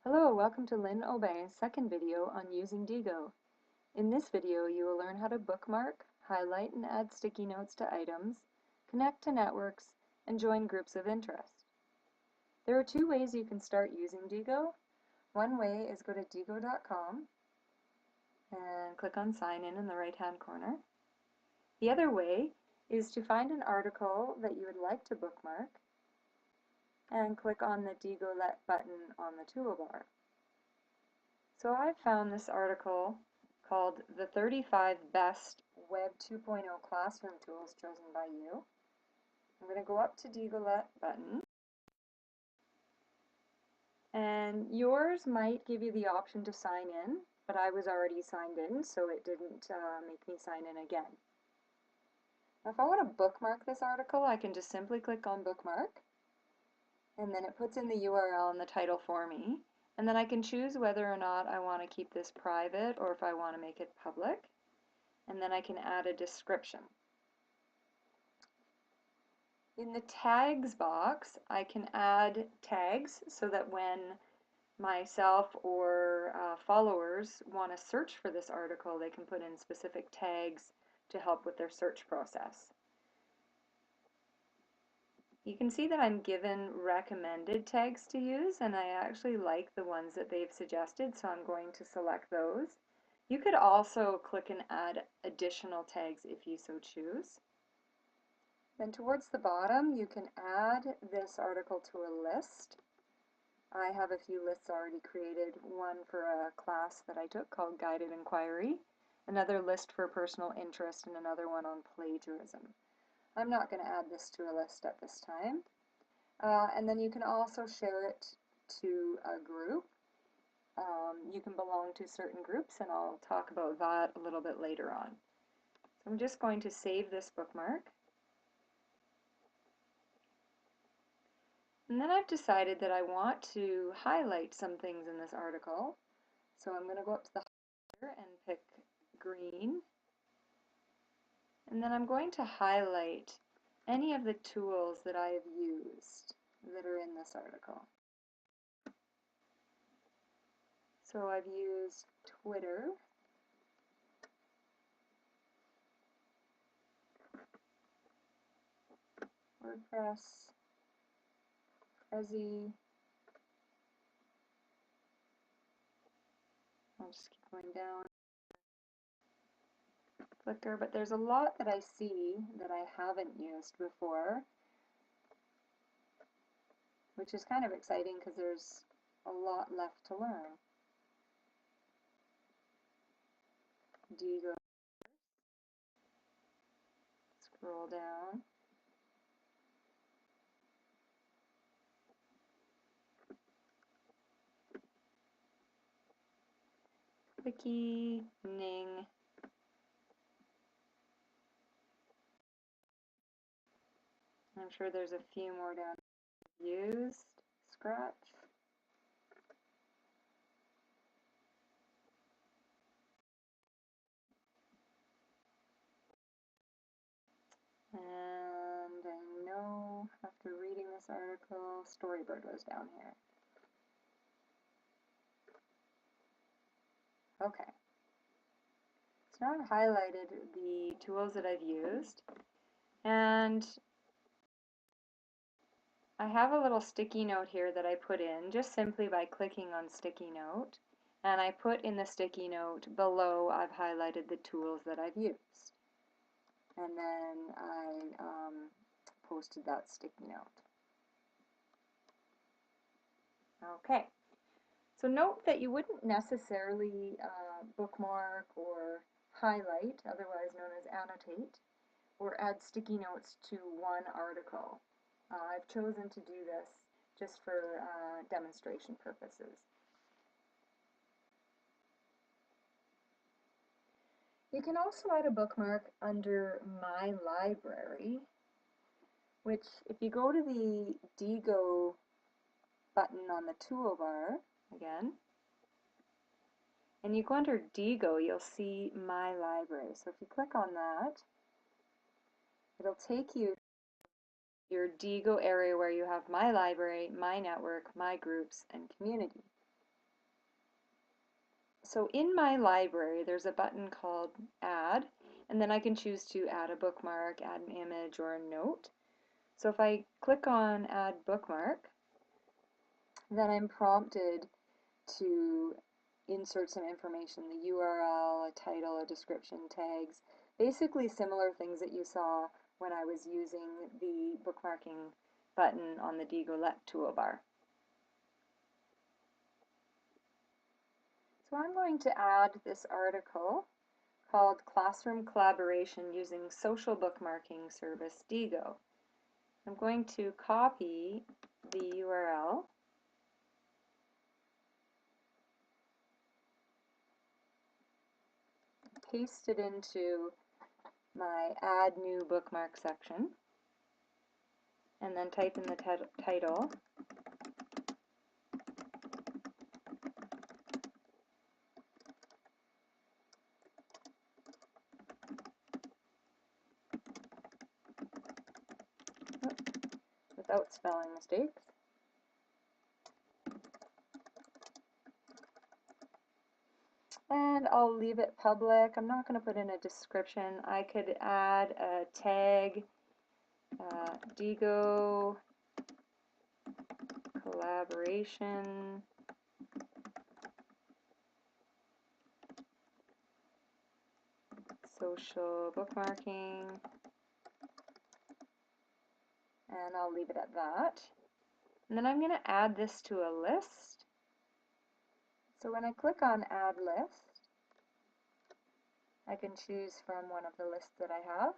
Hello, welcome to Lynn Aubin's second video on using Diigo. In this video, you will learn how to bookmark, highlight and add sticky notes to items, connect to networks, and join groups of interest. There are two ways you can start using Diigo. One way is go to diigo.com and click on Sign In the right-hand corner. The other way is to find an article that you would like to bookmark and click on the Diigo button on the toolbar. So I found this article called The 35 Best Web 2.0 Classroom Tools Chosen by You. I'm going to go up to Diigo button, and yours might give you the option to sign in, but I was already signed in, so it didn't make me sign in again. Now if I want to bookmark this article, I can just simply click on Bookmark, and then it puts in the URL and the title for me. And then I can choose whether or not I want to keep this private or if I want to make it public. And then I can add a description. In the tags box, I can add tags so that when myself or followers want to search for this article, they can put in specific tags to help with their search process. You can see that I'm given recommended tags to use, and I actually like the ones that they've suggested, so I'm going to select those. You could also click and add additional tags if you so choose. Then towards the bottom, you can add this article to a list. I have a few lists already created, one for a class that I took called Guided Inquiry, another list for personal interest, and another one on plagiarism. I'm not going to add this to a list at this time. And then you can also share it to a group. You can belong to certain groups, and I'll talk about that a little bit later on. So I'm just going to save this bookmark. And then I've decided that I want to highlight some things in this article. So I'm going to go up to the highlighter and pick green. And then I'm going to highlight any of the tools that I have used that are in this article. So I've used Twitter, WordPress, Prezi. I'll just keep going down. Flickr, but there's a lot that I see that I haven't used before, which is kind of exciting because there's a lot left to learn. Diigo. Scroll down. Wiki, Ning. I'm sure there's a few more down used. Scratch. And I know after reading this article, Storybird was down here. Okay. So now I've highlighted the tools that I've used, and I have a little sticky note here that I put in just simply by clicking on sticky note, and I put in the sticky note below I've highlighted the tools that I've used, and then I posted that sticky note. Okay, so note that you wouldn't necessarily bookmark or highlight, otherwise known as annotate, or add sticky notes to one article. I've chosen to do this just for demonstration purposes. You can also add a bookmark under My Library, which if you go to the Diigo button on the toolbar, again, and you go under Diigo, you'll see My Library. So if you click on that, it'll take you to your Diigo area where you have My Library, My Network, My Groups, and Community. So in my library, there's a button called Add, and then I can choose to add a bookmark, add an image, or a note. So if I click on Add Bookmark, then I'm prompted to insert some information, the URL, a title, a description, tags, basically similar things that you saw when I was using the bookmarking button on the Diigo toolbar. So I'm going to add this article called Classroom Collaboration Using Social Bookmarking Service Diigo. I'm going to copy the URL paste it into my Add New Bookmark section, and then type in the title, without spelling mistakes. And I'll leave it public. I'm not going to put in a description. I could add a tag, Diigo collaboration social bookmarking, and I'll leave it at that. And then I'm going to add this to a list. So when I click on Add List, I can choose from one of the lists that I have.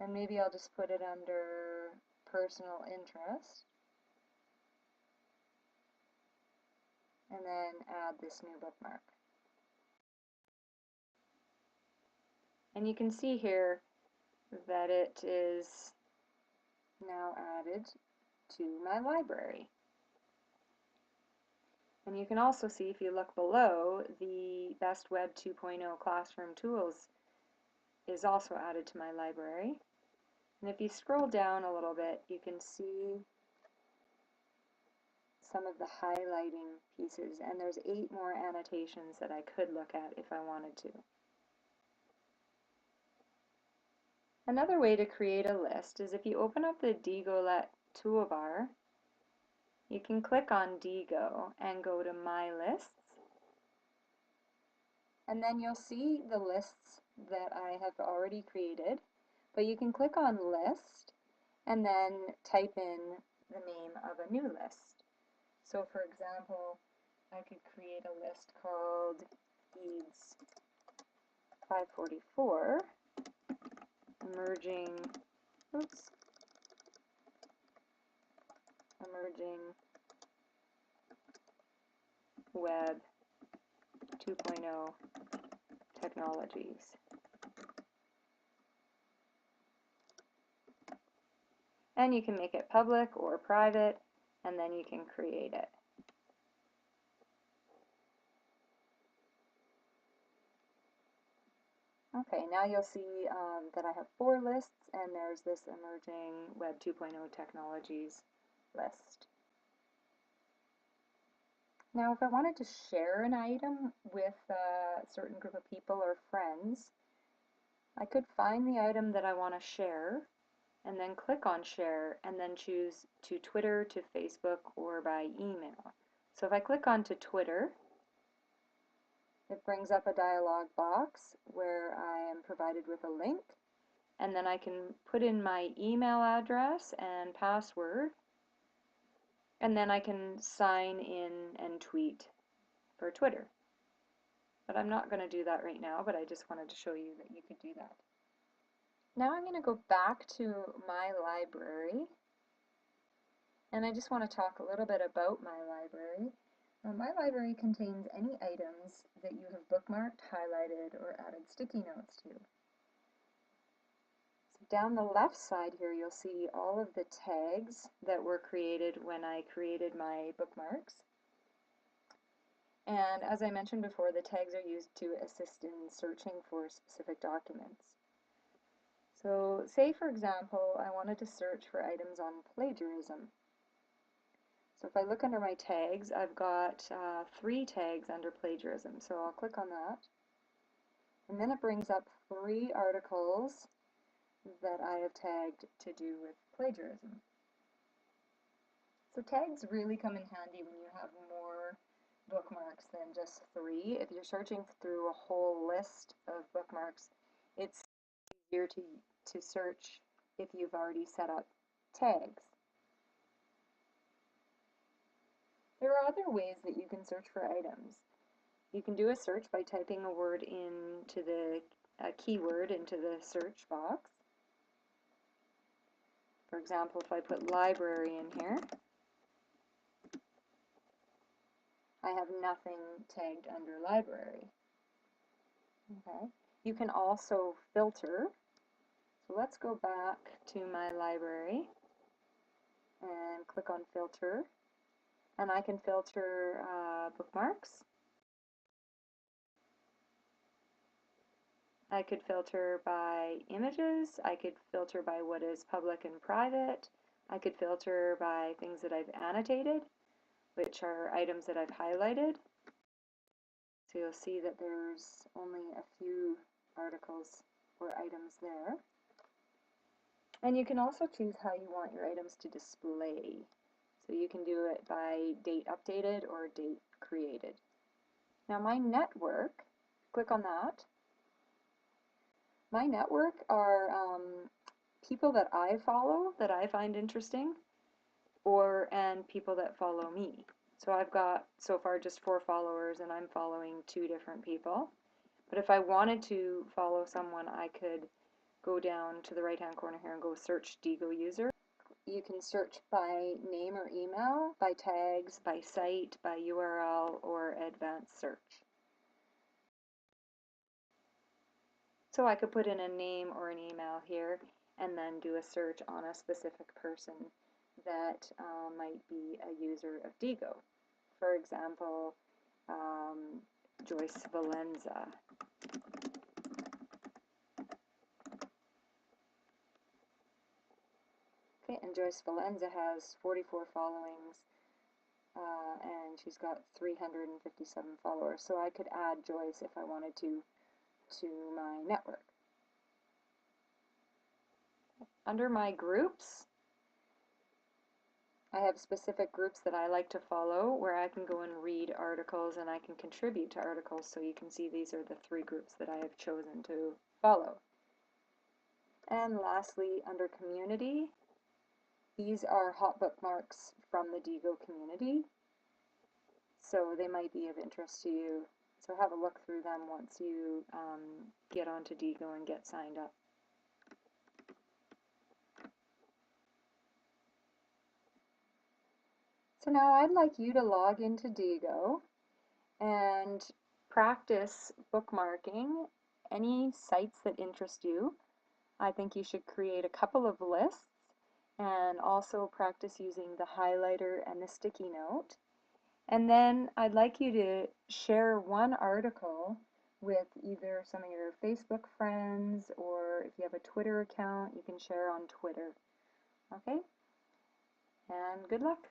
And maybe I'll just put it under personal interest. And then add this new bookmark. And you can see here that it is now added to my library. And you can also see, if you look below, the Best Web 2.0 Classroom Tools is also added to my library. And if you scroll down a little bit, you can see some of the highlighting pieces, and there's 8 more annotations that I could look at if I wanted to. Another way to create a list is if you open up the Diigo toolbar, you can click on Diigo and go to My Lists, and then you'll see the lists that I have already created, but you can click on List and then type in the name of a new list. So for example, I could create a list called Eads 544, Emerging Web 2.0 Technologies. And you can make it public or private, and then you can create it. Okay, now you'll see that I have 4 lists, and there's this Emerging Web 2.0 Technologies list. Now, if I wanted to share an item with a certain group of people or friends, I could find the item that I want to share, and then click on Share, and then choose to Twitter, to Facebook, or by email. So if I click on to Twitter, it brings up a dialog box where I am provided with a link, and then I can put in my email address and password, and then I can sign in and tweet for Twitter. But I'm not going to do that right now, but I just wanted to show you that you could do that. Now I'm going to go back to my library, and I just want to talk a little bit about my library. My library contains any items that you have bookmarked, highlighted, or added sticky notes to. So down the left side here, you'll see all of the tags that were created when I created my bookmarks. And as I mentioned before, the tags are used to assist in searching for specific documents. So say, for example, I wanted to search for items on plagiarism. So if I look under my tags, I've got 3 tags under plagiarism. So I'll click on that. And then it brings up 3 articles that I have tagged to do with plagiarism. So tags really come in handy when you have more bookmarks than just 3. If you're searching through a whole list of bookmarks, it's easier to search if you've already set up tags. There are other ways that you can search for items. You can do a search by typing a word into a keyword into the search box. For example, if I put library in here, I have nothing tagged under library. Okay. You can also filter. So let's go back to my library and click on filter. And I can filter bookmarks. I could filter by images. I could filter by what is public and private. I could filter by things that I've annotated, which are items that I've highlighted. So you'll see that there's only a few articles or items there. And you can also choose how you want your items to display. So you can do it by date updated or date created. Now my network, click on that. My network are people that I follow, that I find interesting, and people that follow me. So I've got so far just 4 followers and I'm following 2 different people. But if I wanted to follow someone, I could go down to the right hand corner here and go search Diigo user. You can search by name or email, by tags, by site, by URL, or advanced search. So I could put in a name or an email here and then do a search on a specific person that might be a user of Diigo. For example, Joyce Valenza. Okay, and Joyce Valenza has 44 followings and she's got 357 followers. So I could add Joyce if I wanted to my network. Under my groups, I have specific groups that I like to follow where I can go and read articles and I can contribute to articles. So you can see these are the 3 groups that I have chosen to follow. And lastly, under community, these are hot bookmarks from the Diigo community. So they might be of interest to you. So have a look through them once you get onto Diigo and get signed up. So now I'd like you to log into Diigo and practice bookmarking any sites that interest you. I think you should create a couple of lists and also practice using the highlighter and the sticky note. And then I'd like you to share one article with either some of your Facebook friends, or if you have a Twitter account, you can share on Twitter. Okay? And good luck.